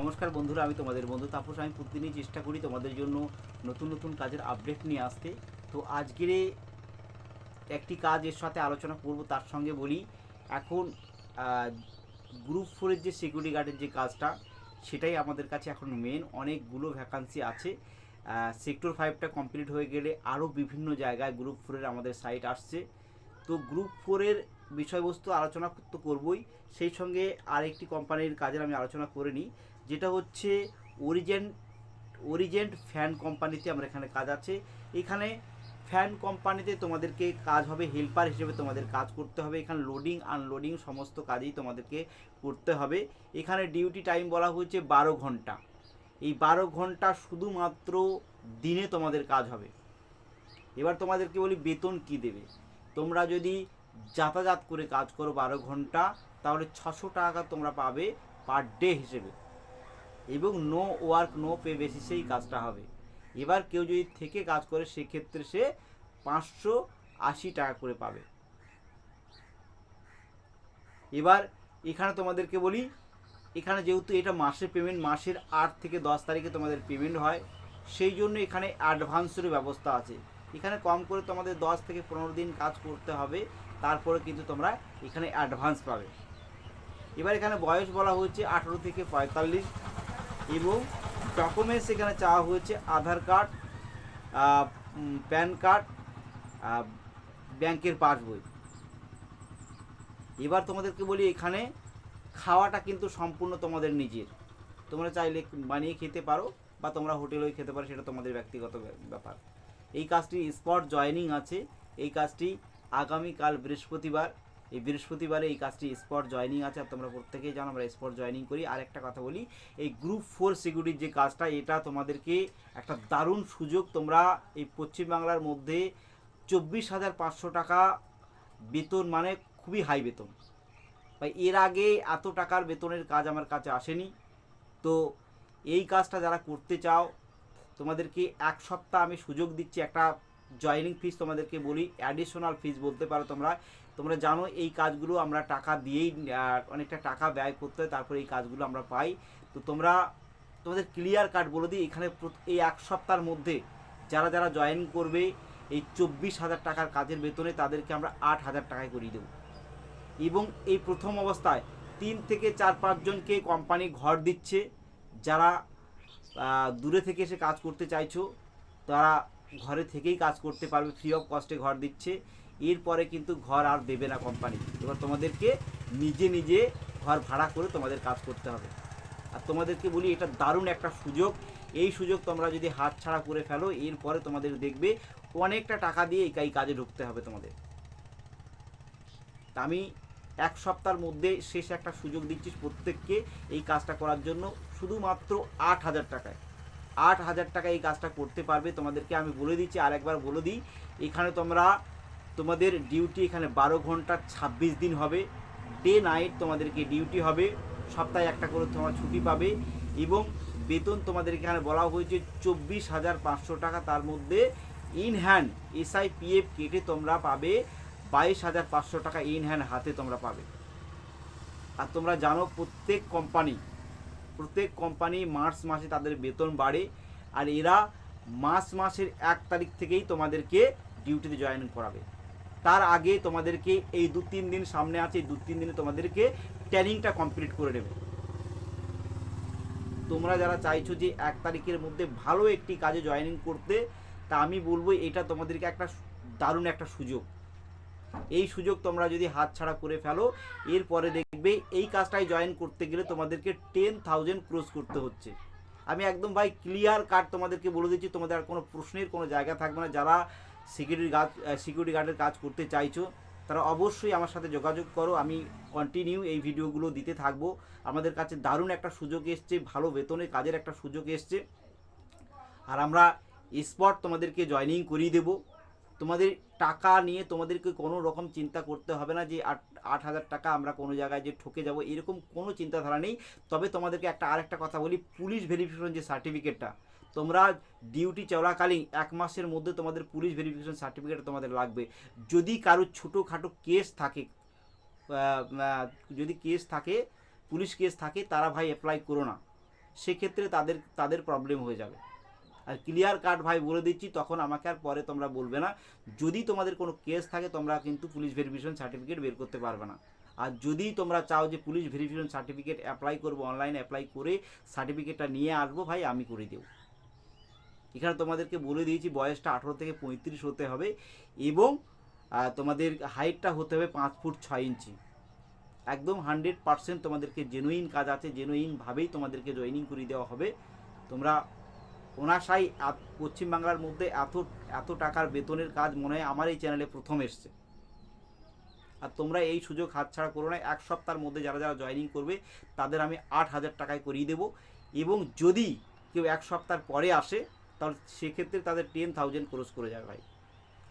নমস্কার বন্ধুরা, আমি তোমাদের বন্ধু তাপস। আমি প্রতিদিনই চেষ্টা করি তোমাদের জন্য নতুন নতুন কাজের আপডেট নিয়ে আসতে। তো আজকের একটি কাজ এর সাথে আলোচনা করব, তার সঙ্গে বলি এখন গ্রুপ ফোরের যে সিকিউরিটি গার্ডের যে কাজটা, সেটাই আমাদের কাছে এখন মেন। অনেকগুলো ভ্যাকান্সি আছে। সেক্টর 5টা কমপ্লিট হয়ে গেলে আরও বিভিন্ন জায়গায় গ্রুপ ফোরের আমাদের সাইট আসছে। তো গ্রুপ ফোরের বিষয়বস্তু আলোচনা তো করবই, সেই সঙ্গে আরেকটি কোম্পানির কাজের আমি আলোচনা করে নিই, যেটা হচ্ছে অরিজেন্ট অরিজেন্ট ফ্যান কোম্পানিতে আমরা এখানে কাজ আছে। এখানে ফ্যান কোম্পানিতে তোমাদেরকে কাজ হবে, হেল্পার হিসেবে তোমাদের কাজ করতে হবে। এখানে লোডিং আনলোডিং সমস্ত কাজই তোমাদেরকে করতে হবে। এখানে ডিউটি টাইম বলা হয়েছে 12 ঘন্টা। এই 12 ঘন্টা শুধুমাত্র দিনে তোমাদের কাজ হবে। এবার তোমাদেরকে বলি বেতন কি দেবে। তোমরা যদি যাতায়াত করে কাজ করো 12 ঘন্টা, তাহলে 600 টাকা তোমরা পাবে পার ডে হিসেবে, এবং নো ওয়ার্ক নো পে বেসিসেই কাজটা হবে। এবার কেউ যদি থেকে কাজ করে সেক্ষেত্রে সে 580 টাকা করে পাবে। এবার এখানে তোমাদেরকে বলি, এখানে যেহেতু এটা মাসের পেমেন্ট, মাসের 8 থেকে 10 তারিখে তোমাদের পেমেন্ট হয়, সেই জন্য এখানে অ্যাডভান্সের ব্যবস্থা আছে। এখানে কম করে তোমাদের 10 থেকে 15 দিন কাজ করতে হবে, তারপরে কিন্তু তোমরা এখানে অ্যাডভান্স পাবে। এবার এখানে বয়স বলা হয়েছে 18 থেকে 45, এবং ডকুমেন্টস এখানে চাওয়া হয়েছে আধার কার্ড, প্যান কার্ড, ব্যাংকের পাসবই। এবার তোমাদেরকে বলি, এখানে খাওয়াটা কিন্তু সম্পূর্ণ তোমাদের নিজের। তোমরা চাইলে বানিয়ে খেতে পারো বা তোমরা হোটেলেও খেতে পারো, সেটা তোমাদের ব্যক্তিগত ব্যাপার। এই কাজটি স্পট জয়েনিং আছে। এই কাজটি আগামীকাল বৃহস্পতিবার, এই বৃহস্পতিবারে এই কাজটি স্পট জয়েনিং আছে। আর তোমরা প্রত্যেকেই জানো আমরা স্পট জয়েনিং করি। আর একটা কথা বলি, এই গ্রুপ 4 সিকিউরিটির যে কাজটা, এটা তোমাদেরকে একটা দারুণ সুযোগ। তোমরা এই পশ্চিমবাংলার মধ্যে 24,500 টাকা বেতন, মানে খুবই হাই বেতন। ভাই এর আগে এত টাকার বেতনের কাজ আমার কাছে আসেনি। তো এই কাজটা যারা করতে চাও, তোমাদেরকে 1 সপ্তাহ আমি সুযোগ দিচ্ছি। একটা জয়েনিং ফিস তোমাদেরকে বলি, অ্যাডিশনাল ফিস বলতে পারো তোমরা। তোমরা জানো এই কাজগুলো আমরা টাকা দিয়েই, অনেকটা টাকা ব্যয় করতে হয়, তারপরে এই কাজগুলো আমরা পাই। তো তোমরা তোমাদের ক্লিয়ার কাট বলে দিই, এখানে এই 1 সপ্তাহের মধ্যে যারা যারা জয়েন করবে এই 24,000 টাকার কাজের বেতনে, তাদেরকে আমরা 8,000 টাকায় করিয়ে দেবো। এবং এই প্রথম অবস্থায় 3 থেকে 4-5 জনকে কোম্পানি ঘর দিচ্ছে। যারা দূরে থেকে এসে কাজ করতে চাইছো, তারা ঘরে থেকেই কাজ করতে পারবে, ফ্রি অফ কস্টে ঘর দিচ্ছে। এরপরে কিন্তু ঘর আর দেবে না কোম্পানি। এবার তোমাদেরকে নিজে নিজে ঘর ভাড়া করে তোমাদের কাজ করতে হবে। আর তোমাদেরকে বলি, এটা দারুণ একটা সুযোগ। এই সুযোগ তোমরা যদি হাতছাড়া করে ফেলো, এরপরে তোমাদের দেখবে অনেকটা টাকা দিয়ে এই কাজে ঢুকতে হবে তোমাদের। আমি 1 সপ্তাহের মধ্যে শেষ একটা সুযোগ দিচ্ছি প্রত্যেককে এই কাজটা করার জন্য, শুধুমাত্র 8,000 টাকায়। 8,000 টাকা এই কাজটা করতে পারবে। তোমাদেরকে আমি বলে দিচ্ছি, আরেকবার বলে দিই, এখানে তোমাদের ডিউটি এখানে 12 ঘন্টা 26 দিন হবে। ডে নাইট তোমাদেরকে ডিউটি হবে। সপ্তাহে একটা করে তোমরা ছুটি পাবে, এবং বেতন তোমাদের এখানে বলা হয়েছে 24,500 টাকা। তার মধ্যে ইন হ্যান্ড SIPF কেটে তোমরা পাবে 22,500 টাকা ইন হ্যান্ড হাতে তোমরা পাবে। আর তোমরা জানো প্রত্যেক কোম্পানি মার্চ মাসে তাদের বেতন বাড়ে, আর এরা মাসের 1 তারিখ থেকেই তোমাদেরকে ডিউটিতে জয়েন করাবে। তার আগে তোমাদেরকে এই 2-3 দিন সামনে আছে, এই 2-3 দিনে তোমাদেরকে ট্রেনিংটা কমপ্লিট করে নেবে। তোমরা যারা চাইছো যে 1 তারিখের মধ্যে ভালো একটি কাজে জয়েনিং করতে, তা আমি বলবো এটা তোমাদেরকে একটা দারুণ একটা সুযোগ। এই সুযোগ তোমরা যদি হাতছাড়া করে ফেলো, এরপরে দেখবে এই কাজটাই জয়েন করতে গেলে তোমাদেরকে 10,000 ক্রস করতে হচ্ছে। আমি একদম ভাই ক্লিয়ার কাট তোমাদেরকে বলে দিচ্ছি, তোমাদের আর কোনো প্রশ্নের কোনো জায়গা থাকবে না। যারা সিকিউরিটি গার্ডের কাজ করতে চাইছো, তারা অবশ্যই আমার সাথে যোগাযোগ করো। আমি কন্টিনিউ এই ভিডিওগুলো দিতে থাকবো। আমাদের কাছে দারুণ একটা সুযোগ এসছে, ভালো বেতনে কাজের একটা সুযোগ এসছে, আর আমরা স্পট তোমাদেরকে জয়েনিং করিয়ে দেবো। তোমাদের টাকা নিয়ে তোমাদেরকে কোনো রকম চিন্তা করতে হবে না যে 8,000 টাকা আমরা কোনো জায়গায় যে ঠকে যাব, এরকম কোনো চিন্তাধারা নেই। তবে তোমাদেরকে আরেকটা কথা বলি, পুলিশ ভেরিফিকেশন যে সার্টিফিকেটটা, তোমরা ডিউটি চলাকালীন 1 মাসের মধ্যে তোমাদের পুলিশ ভেরিফিকেশন সার্টিফিকেট তোমাদের লাগবে। যদি কারোর ছোটোখাটো কেস থাকে, যদি কেস থাকে, পুলিশ কেস থাকে, তারা ভাই অ্যাপ্লাই করো না। সেক্ষেত্রে তাদের প্রবলেম হয়ে যাবে। আর ক্লিয়ার কাট ভাই বলে দিচ্ছি, তখন আমাকে আর পরে তোমরা বলবে না। যদি তোমাদের কোনো কেস থাকে তোমরা কিন্তু পুলিশ ভেরিফিকেশন সার্টিফিকেট বের করতে পারবে না। আর যদি তোমরা চাও যে পুলিশ ভেরিফিকেশন সার্টিফিকেট অ্যাপ্লাই করবো, অনলাইনে অ্যাপ্লাই করে সার্টিফিকেটটা নিয়ে আসবো, ভাই আমি করে দেবো। এখানে তোমাদেরকে বলে দিয়েছি বয়সটা 18 থেকে 35 হতে হবে এবং তোমাদের হাইটটা হতে হবে 5 ফুট 6 ইঞ্চি। একদম 100% তোমাদেরকে জেনুইন কাজ আছে, জেনুইনভাবেই তোমাদেরকে জয়েনিং করে দেওয়া হবে। তোমরা অনাশাই পশ্চিমবাংলার মধ্যে এত টাকার বেতনের কাজ মনে হয় আমার এই চ্যানেলে প্রথম এসছে। আর তোমরা এই সুযোগ হাতছাড়া করো না। 1 সপ্তাহের মধ্যে যারা যারা জয়েনিং করবে তাদের আমি 8,000 টাকায় করিয়ে দেবো। এবং যদি কেউ 1 সপ্তাহ পরে আসে তাহলে সেক্ষেত্রে তাদের 10,000 ক্রস করে যাবে ভাই।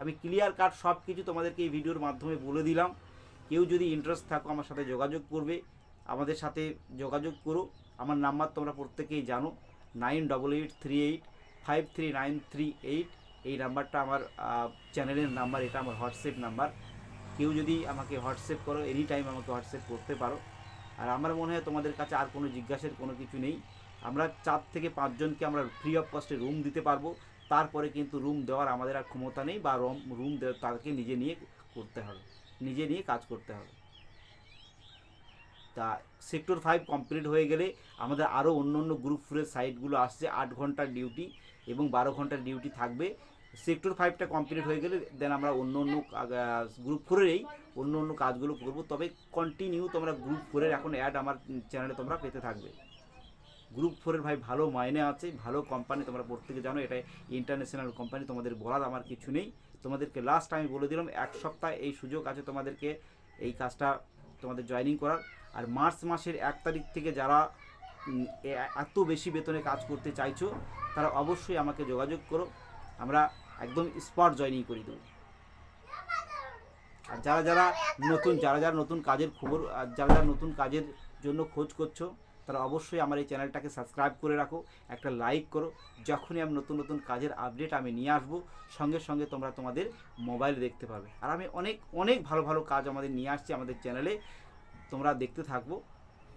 আমি ক্লিয়ার কাট সব কিছু তোমাদেরকে এই ভিডিওর মাধ্যমে বলে দিলাম। কেউ যদি ইন্টারেস্ট থাকো আমার সাথে যোগাযোগ করবে, আমাদের সাথে যোগাযোগ করো। আমার নাম্বার তোমরা প্রত্যেকেই জানো, 9888353938। এই নাম্বারটা আমার চ্যানেলের নাম্বার, এটা আমার হোয়াটসঅ্যাপ নাম্বার। কেউ যদি আমাকে হোয়াটসঅ্যাপ করো, এনি টাইম আমাকে হোয়াটসঅ্যাপ করতে পারো। আর আমার মনে হয় তোমাদের কাছে আর কোনো জিজ্ঞাসার কোনো কিছু নেই। আমরা 4 থেকে 5 জনকে আমরা ফ্রি অফ কস্টে রুম দিতে পারবো। তারপরে কিন্তু রুম দেওয়ার আমাদের আর ক্ষমতা নেই, বা রুম দেওয়ার তাদেরকে নিজে নিয়ে করতে হবে, নিজে নিয়ে কাজ করতে হবে। তা সেক্টর 5 কমপ্লিট হয়ে গেলে আমাদের আরও অন্য অন্য গ্রুপ 4-এর সাইটগুলো আসছে, 8 ঘন্টার ডিউটি এবং 12 ঘন্টার ডিউটি থাকবে। সেক্টর 5টা কমপ্লিট হয়ে গেলে দেন আমরা অন্য অন্য গ্রুপ 4-এরই অন্য অন্য কাজগুলো করব। তবে কন্টিনিউ তোমরা গ্রুপ 4-এর এখন অ্যাড আমার চ্যানেলে তোমরা পেতে থাকবে। গ্রুপ 4-এর ভাই ভালো মাইনে আছে, ভালো কোম্পানি, তোমরা প্রত্যেকে জানো এটা ইন্টারন্যাশনাল কোম্পানি, তোমাদের বলার আমার কিছু নেই। তোমাদেরকে লাস্ট আমি বলে দিলাম 1 সপ্তাহ এই সুযোগ আছে তোমাদেরকে এই কাজটা তোমাদের জয়েনিং করার। আর মার্চ মাসের 1 তারিখ থেকে যারা এত বেশি বেতনে কাজ করতে চাইছো তারা অবশ্যই আমাকে যোগাযোগ করো, আমরা একদম স্পট জয়েনিং করে দেবো। আর যারা যারা নতুন কাজের খবর, যারা নতুন কাজের জন্য খোঁজ করছো তারা অবশ্যই আমার এই চ্যানেলটাকে সাবস্ক্রাইব করে রাখো, একটা লাইক করো। যখনই আমি নতুন নতুন কাজের আপডেট আমি নিয়ে আসবো সঙ্গে সঙ্গে তোমরা তোমাদের মোবাইলে দেখতে পাবে। আর আমি অনেক অনেক ভালো ভালো কাজ আমাদের নিয়ে আসছি আমাদের চ্যানেলে, তোমরা দেখতে থাকবো।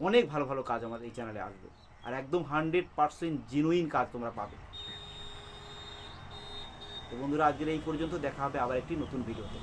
অনেক ভালো ভালো কাজ আমাদের এই চ্যানেলে আসবে, আর একদম 100% জেনুইন কাজ তোমরা পাবে। তো বন্ধুরা, আজকের এই পর্যন্ত, দেখা হবে আবার একটি নতুন ভিডিওতে।